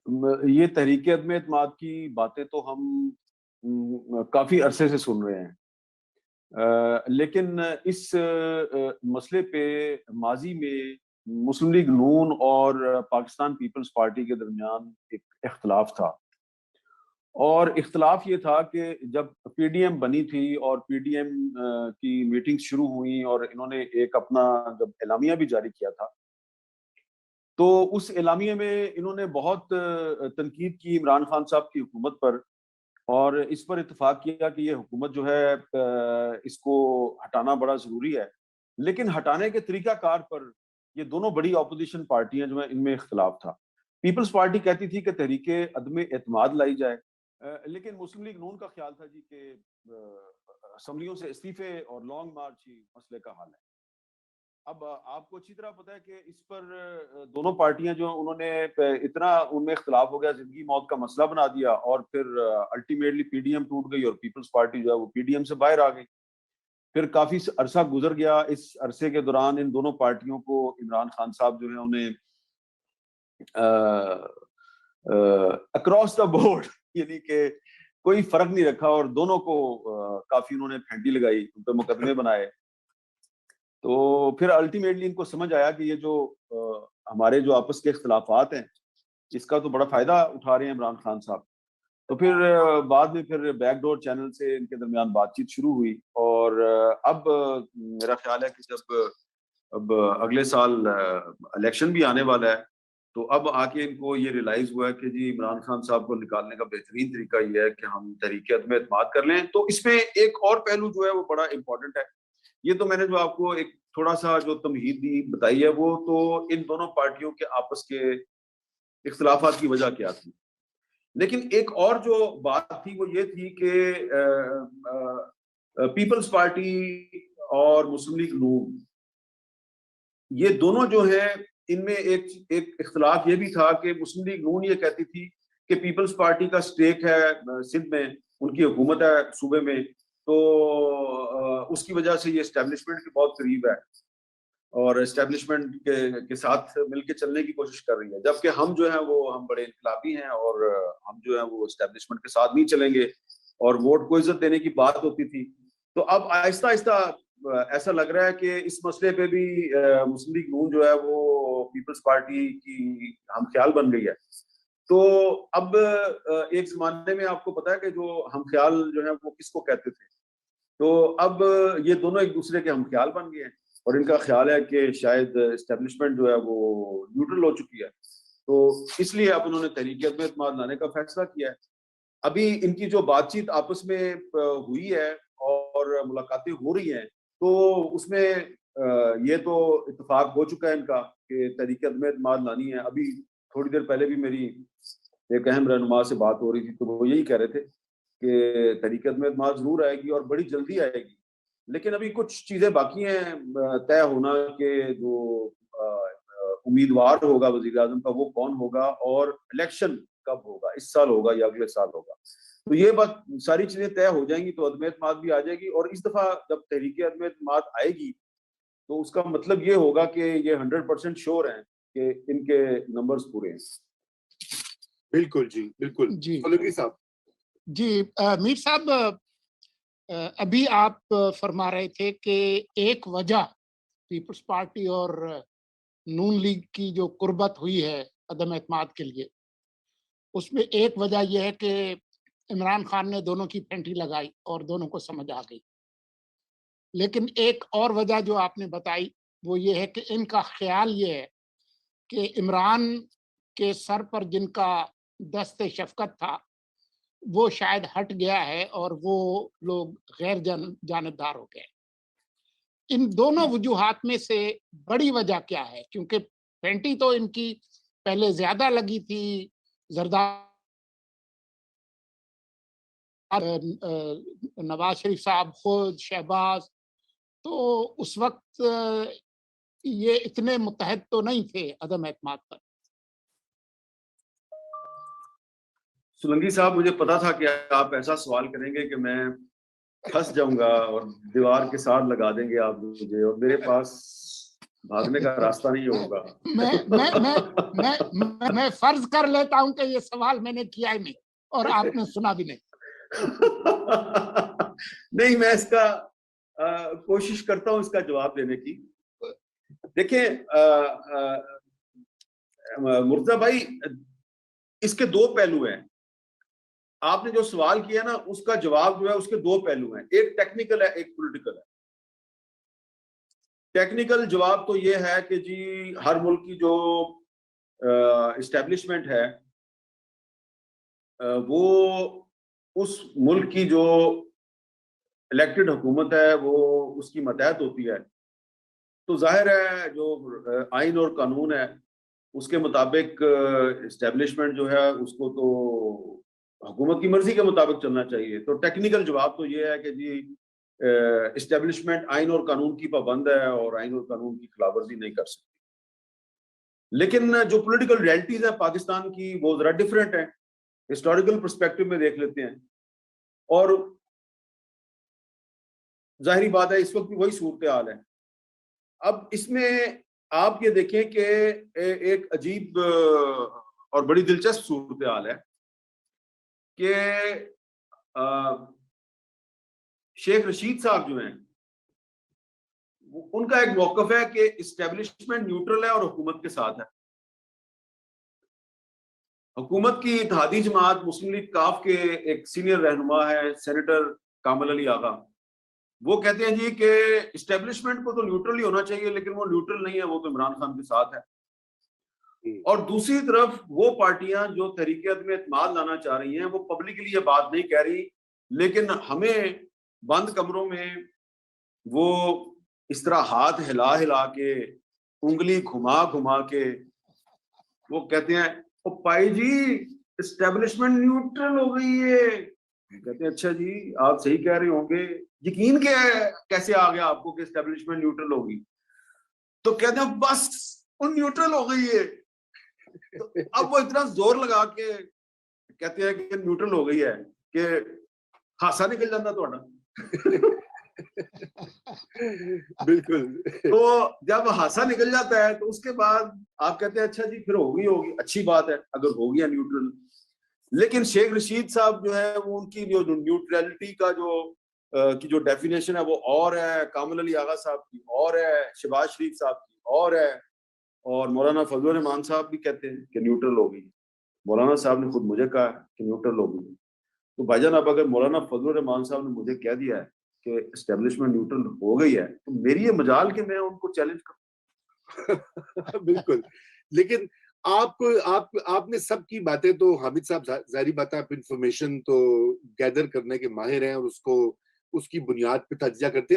یہ تحریک عدم اعتماد کی باتیں تو ہم کافی عرصے سے سن رہے ہیں، لیکن اس مسئلے پہ ماضی میں مسلم لیگ نون اور پاکستان پیپلز پارٹی کے درمیان ایک اختلاف تھا، اور اختلاف یہ تھا کہ جب پی ڈی ایم بنی تھی اور پی ڈی ایم کی میٹنگ شروع ہوئی اور انہوں نے ایک اپنا جب اعلامیہ بھی جاری کیا تھا، تو اس اعلامیے میں انہوں نے بہت تنقید کی عمران خان صاحب کی حکومت پر، اور اس پر اتفاق کیا کہ یہ حکومت جو ہے اس کو ہٹانا بڑا ضروری ہے، لیکن ہٹانے کے طریقہ کار پر یہ دونوں بڑی اپوزیشن پارٹیاں جو ہیں ان میں اختلاف تھا۔ پیپلز پارٹی کہتی تھی کہ تحریک عدم اعتماد لائی جائے، لیکن مسلم لیگ نون کا خیال تھا جی کہ اسمبلیوں سے استعفے اور لانگ مارچ ہی مسئلے کا حل ہے۔ اب آپ کو اچھی طرح پتا ہے کہ اس پر دونوں پارٹیاں جو انہوں نے اتنا ان میں اختلاف ہو گیا، زندگی موت کا مسئلہ بنا دیا، اور پھر الٹیمیٹلی پی ڈی ایم ٹوٹ گئی اور پیپلز پارٹی جو ہے وہ پی ڈی ایم سے باہر آ گئی۔ پھر کافی عرصہ گزر گیا، اس عرصے کے دوران ان دونوں پارٹیوں کو عمران خان صاحب جو ہے انہیں اکراس دا بورڈ یعنی کہ کوئی فرق نہیں رکھا، اور دونوں کو کافی انہوں نے پھینٹی لگائی، ان پہ مقدمے بنائے۔ تو پھر الٹیمیٹلی ان کو سمجھ آیا کہ یہ جو ہمارے جو آپس کے اختلافات ہیں اس کا تو بڑا فائدہ اٹھا رہے ہیں عمران خان صاحب، تو پھر بعد میں پھر بیک ڈور چینل سے ان کے درمیان بات چیت شروع ہوئی، اور اب میرا خیال ہے کہ جب اب اگلے سال الیکشن بھی آنے والا ہے، تو اب آ کے ان کو یہ ریلائز ہوا ہے کہ جی عمران خان صاحب کو نکالنے کا بہترین طریقہ یہ ہے کہ ہم تحریک عدم اعتماد کر لیں۔ تو اس میں ایک اور پہلو جو ہے وہ بڑا امپورٹنٹ ہے، یہ تو میں نے جو آپ کو ایک تھوڑا سا جو تمہید دی بتائی ہے، وہ تو ان دونوں پارٹیوں کے آپس کے اختلافات کی وجہ کیا تھی، لیکن ایک اور جو بات تھی وہ یہ تھی کہ پیپلز پارٹی اور مسلم لیگ نون یہ دونوں جو ہیں ان میں ایک اختلاف یہ بھی تھا کہ مسلم لیگ نون یہ کہتی تھی کہ پیپلز پارٹی کا سٹیک ہے سندھ میں، ان کی حکومت ہے صوبے میں، تو اس کی وجہ سے یہ اسٹیبلشمنٹ کے بہت قریب ہے اور اسٹیبلشمنٹ کے ساتھ مل کے چلنے کی کوشش کر رہی ہے، جبکہ ہم جو ہیں وہ ہم بڑے انقلابی ہیں اور ہم جو ہیں وہ اسٹیبلشمنٹ کے ساتھ نہیں چلیں گے، اور ووٹ کو عزت دینے کی بات ہوتی تھی۔ تو اب آہستہ آہستہ ایسا لگ رہا ہے کہ اس مسئلے پہ بھی مسلم لیگ نون جو ہے وہ پیپلز پارٹی کی ہم خیال بن گئی ہے۔ تو اب ایک زمانے میں آپ کو پتا ہے کہ جو ہم خیال جو ہے وہ کس کو کہتے تھے، تو اب یہ دونوں ایک دوسرے کے ہم خیال بن گئے ہیں، اور ان کا خیال ہے کہ شاید اسٹیبلشمنٹ جو ہے وہ نیوٹرل ہو چکی ہے، تو اس لیے اب انہوں نے تحریک عدم اعتماد لانے کا فیصلہ کیا ہے۔ ابھی ان کی جو بات چیت آپس میں ہوئی ہے اور ملاقاتیں ہو رہی ہیں، تو اس میں یہ تو اتفاق ہو چکا ہے ان کا کہ تحریک عدم اعتماد لانی ہے۔ ابھی تھوڑی دیر پہلے بھی میری ایک اہم رہنما سے بات ہو رہی تھی، تو وہ یہی کہہ رہے تھے کہ تحریک عدم اعتماد ضرور آئے گی اور بڑی جلدی آئے گی، لیکن ابھی کچھ چیزیں باقی ہیں طے ہونا کہ جو امیدوار ہوگا وزیر اعظم کا وہ کون ہوگا، اور الیکشن کب ہوگا، اس سال ہوگا یا اگلے سال ہوگا۔ تو یہ بات ساری چیزیں طے ہو جائیں گی تو عدم اعتماد بھی آ جائے گی، اور اس دفعہ جب تحریک عدم اعتماد آئے گی تو اس کا مطلب یہ ہوگا کہ یہ 100% شور ہیں کہ ان کے نمبرز پورے ہیں۔ بالکل جی، بالکل جی سولنگی صاحب۔ جی میر صاحب، ابھی آپ فرما رہے تھے کہ ایک وجہ پیپلز پارٹی اور نون لیگ کی جو قربت ہوئی ہے عدم اعتماد کے لیے، اس میں ایک وجہ یہ ہے کہ عمران خان نے دونوں کی پھینٹی لگائی اور دونوں کو سمجھ آ گئی، لیکن ایک اور وجہ جو آپ نے بتائی وہ یہ ہے کہ ان کا خیال یہ ہے کہ عمران کے سر پر جن کا دست شفقت تھا وہ شاید ہٹ گیا ہے اور وہ لوگ غیر جانبدار ہو گئے۔ ان دونوں وجوہات میں سے بڑی وجہ کیا ہے؟ کیونکہ پینٹی تو ان کی پہلے زیادہ لگی تھی، زرداری نواز شریف صاحب خود، شہباز، تو اس وقت یہ اتنے متحد تو نہیں تھے عدم اعتماد پر۔ سولنگی صاحب، مجھے پتا تھا کہ آپ ایسا سوال کریں گے کہ میں پھنس جاؤں گا اور دیوار کے ساتھ لگا دیں گے آپ مجھے، اور میرے پاس بھاگنے کا راستہ نہیں ہوگا. میں فرض کر لیتا ہوں کہ یہ سوال میں نے کیا ہی نہیں اور آپ نے سنا بھی نہیں. نہیں, میں اس کا کوشش کرتا ہوں اس کا جواب دینے کی. دیکھیں مرتضیٰ بھائی, اس کے دو پہلو ہیں. آپ نے جو سوال کیا نا اس کا جواب جو ہے اس کے دو پہلو ہیں, ایک ٹیکنیکل ہے ایک پولیٹیکل ہے. ٹیکنیکل جواب تو یہ ہے کہ جی ہر ملک کی جو اسٹیبلشمنٹ ہے وہ اس ملک کی جو الیکٹڈ حکومت ہے وہ اس کی ماتحت ہوتی ہے. تو ظاہر ہے جو آئین اور قانون ہے اس کے مطابق اسٹیبلشمنٹ جو ہے اس کو تو حکومت کی مرضی کے مطابق چلنا چاہیے. تو ٹیکنیکل جواب تو یہ ہے کہ جی اسٹیبلشمنٹ آئین اور قانون کی پابند ہے اور آئین اور قانون کی خلاف ورزی نہیں کر سکتی. لیکن جو پولیٹیکل ریئلٹیز ہیں پاکستان کی وہ ذرا ڈیفرنٹ ہیں. ہسٹوریکل پرسپیکٹو میں دیکھ لیتے ہیں اور ظاہری بات ہے اس وقت بھی وہی صورتحال ہے. اب اس میں آپ یہ دیکھیں کہ ایک عجیب اور بڑی دلچسپ صورتحال ہے کہ شیخ رشید صاحب جو ہیں ان کا ایک موقف ہے کہ اسٹیبلشمنٹ نیوٹرل ہے اور حکومت کے ساتھ ہے. حکومت کی اتحادی جماعت مسلم لیگ کاف کے ایک سینئر رہنما ہے سینیٹر کامل علی آغا, وہ کہتے ہیں جی کہ اسٹیبلشمنٹ کو تو نیوٹرل ہی ہونا چاہیے لیکن وہ نیوٹرل نہیں ہے, وہ تو عمران خان کے ساتھ ہے. اور دوسری طرف وہ پارٹیاں جو تحریک عدم اعتماد لانا چاہ رہی ہیں وہ پبلکلی یہ بات نہیں کہہ رہی لیکن ہمیں بند کمروں میں وہ اس طرح ہاتھ ہلا ہلا کے انگلی گھما گھما کے وہ کہتے ہیں او پائی جی اسٹیبلشمنٹ نیوٹرل ہو گئی ہے. کہتے ہیں اچھا جی آپ صحیح کہہ رہے ہوں گے, یقین کیسے آ گیا آپ کو کہ اسٹیبلشمنٹ نیوٹرل ہوگی؟ تو کہتے ہیں بس وہ نیوٹرل ہو گئی ہے. تو اب وہ اتنا زور لگا کے کہتے ہیں کہ نیوٹرل ہو گئی ہے کہ ہاسا نکل جاتا تھوڑا. بالکل. تو جب ہاسا نکل جاتا ہے تو اس کے بعد آپ کہتے ہیں اچھا جی پھر ہوگی اچھی بات ہے اگر ہو گیا نیوٹرل. لیکن شیخ رشید صاحب جو ہے وہ ان کی جو نیوٹرلٹی کا جو ڈیفینیشن ہے وہ اور ہے, کامل علی آغا صاحب کی اور ہے, شہباز شریف صاحب کی اور ہے, اور مولانا فضل الرحمان صاحب بھی کہتے ہیں کہ نیوٹرل ہو گئی. مولانا صاحب نے خود مجھے کہا کہ نیوٹرل ہو گئی. تو بھائی جان اب اگر مولانا فضل الرحمان صاحب نے مجھے کہہ دیا ہے کہ اسٹیبلشمنٹ نیوٹرل ہو گئی ہے تو میری یہ مجال کہ میں ان کو چیلنج کروں. بالکل. لیکن آپ نے سب کی باتیں تو حامد صاحب ظاہری بات ہے آپ انفارمیشن تو گیدر کرنے کے ماہر ہیں اور اس کی بنیاد پہ تجزیہ کرتے ہیں.